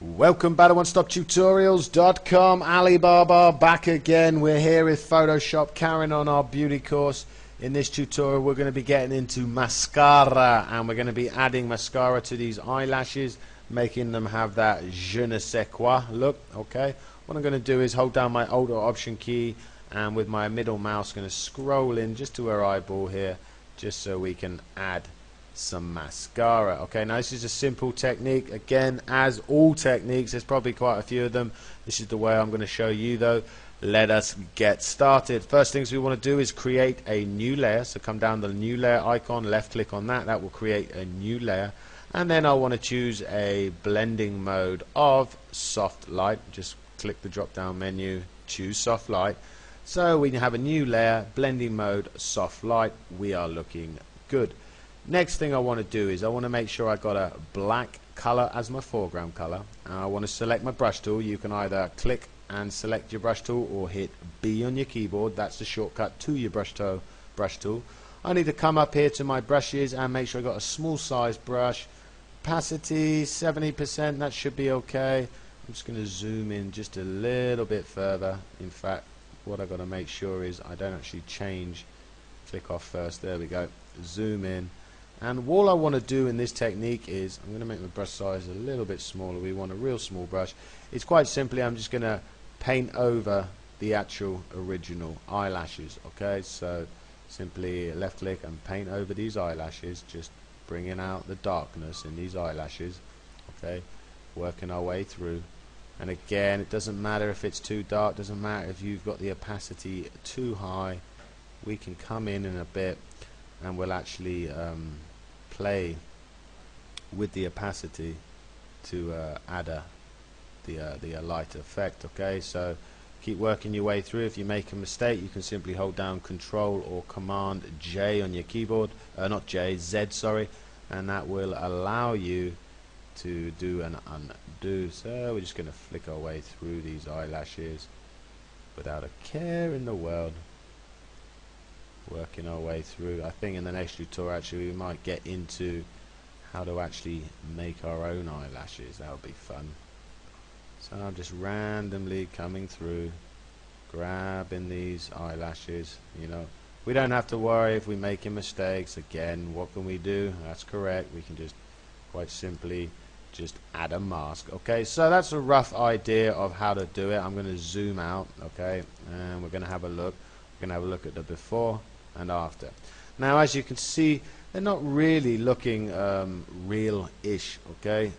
Welcome back to OneStopTutorials.com. Alibaba back again. We're here with Photoshop, carrying on our beauty course. In this tutorial we're going to be getting into mascara, and we're going to be adding mascara to these eyelashes, making them have that je ne sais quoi look. Okay, what I'm going to do is hold down my Alt or Option key, and with my middle mouse going to scroll in just to her eyeball here, just so we can add some mascara. Okay, now this is a simple technique. Again, as all techniques, there's probably quite a few of them. This is the way I'm going to show you though. Let us get started. First things we want to do is create a new layer. So come down the new layer icon, left click on that. That will create a new layer, and then I want to choose a blending mode of soft light. Just click the drop down menu, choose soft light. So we have a new layer, blending mode, soft light. We are looking good. Next thing I want to do is I want to make sure I got a black color as my foreground color. I want to select my brush tool. You can either click and select your brush tool or hit B on your keyboard. That's the shortcut to your brush tool. I need to come up here to my brushes and make sure I got a small size brush. Opacity 70%, that should be okay. I'm just going to zoom in just a little bit further. In fact, what I've got to make sure is I don't actually change. Click off first. There we go. Zoom in. And all I want to do in this technique is I'm going to make my brush size a little bit smaller. We want a real small brush. It's quite simply I'm just going to paint over the actual original eyelashes. Okay, so simply left click and paint over these eyelashes, just bringing out the darkness in these eyelashes. Okay, working our way through. And again, it doesn't matter if it's too dark, doesn't matter if you've got the opacity too high. We can come in a bit and we'll actually play with the opacity to add the light effect. Okay, so keep working your way through. If you make a mistake, you can simply hold down Control or Command J on your keyboard, not J, Z, sorry, and that will allow you to do an undo. So we're just going to flick our way through these eyelashes without a care in the world. Working our way through. I think in the next tutorial actually we might get into how to actually make our own eyelashes. That would be fun. So I'm just randomly coming through, grabbing these eyelashes. You know, we don't have to worry if we're making mistakes. Again, what can we do? That's correct. We can just quite simply just add a mask. Okay, so that's a rough idea of how to do it. I'm going to zoom out. Okay, and we're going to have a look. We're going to have a look at the before and after. Now, as you can see, they're not really looking real-ish. Okay,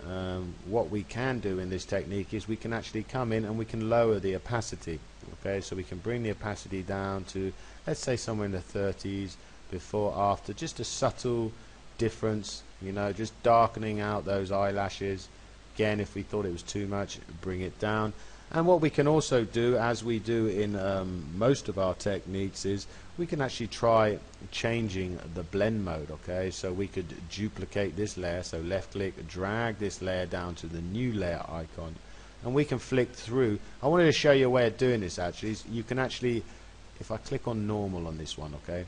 what we can do in this technique is we can actually come in and we can lower the opacity. Okay, so we can bring the opacity down to, let's say, somewhere in the 30s, before, after, just a subtle difference, you know, just darkening out those eyelashes. Again, if we thought it was too much, bring it down. And what we can also do, as we do in most of our techniques, is we can actually try changing the blend mode. Okay, so we could duplicate this layer, so left click, drag this layer down to the new layer icon, and we can flick through. I wanted to show you a way of doing this actually. You can actually, if I click on normal on this one, okay,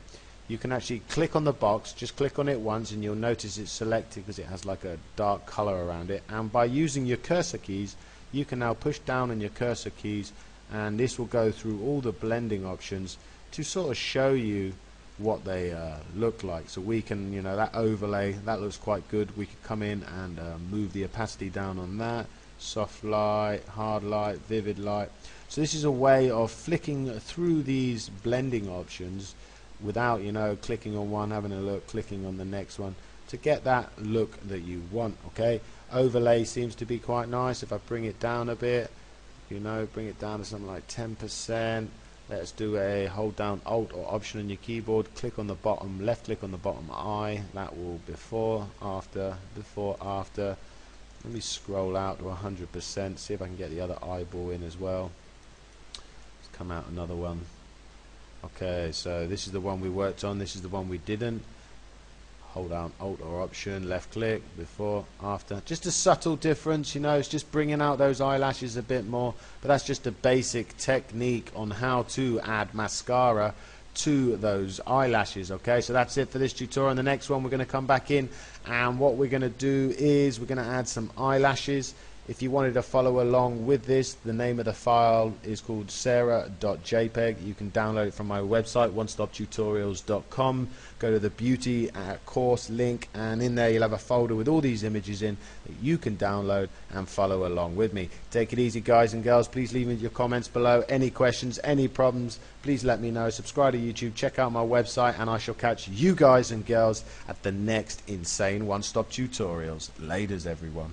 you can actually click on the box, just click on it once and you'll notice it's selected because it has like a dark color around it, and by using your cursor keys you can now push down on your cursor keys and this will go through all the blending options to sort of show you what they look like. So we can, you know, that overlay, that looks quite good. We could come in and move the opacity down on that, soft light, hard light, vivid light. So this is a way of flicking through these blending options without, you know, clicking on one, having a look, clicking on the next one, to get that look that you want. Okay, overlay seems to be quite nice. If I bring it down a bit, you know, bring it down to something like 10%. Let's do a hold down Alt or Option on your keyboard, click on the bottom, left click on the bottom eye. That will before, after, before, after. Let me scroll out to 100%, see if I can get the other eyeball in as well. Let's come out another one. Okay, so this is the one we worked on, this is the one we didn't. Hold down Alt or Option, left click, before, after. Just a subtle difference, you know, it's just bringing out those eyelashes a bit more, but that's just a basic technique on how to add mascara to those eyelashes. Okay, so that's it for this tutorial. In the next one we're going to come back in, and what we're going to do is we're going to add some eyelashes If you wanted to follow along with this, the name of the file is called sarah.jpg. You can download it from my website, onestoptutorials.com. Go to the beauty course link, and in there you'll have a folder with all these images in that you can download and follow along with me. Take it easy, guys and girls. Please leave me your comments below. Any questions, any problems, please let me know. Subscribe to YouTube, check out my website, and I shall catch you guys and girls at the next insane one-stop tutorials. Laters, everyone.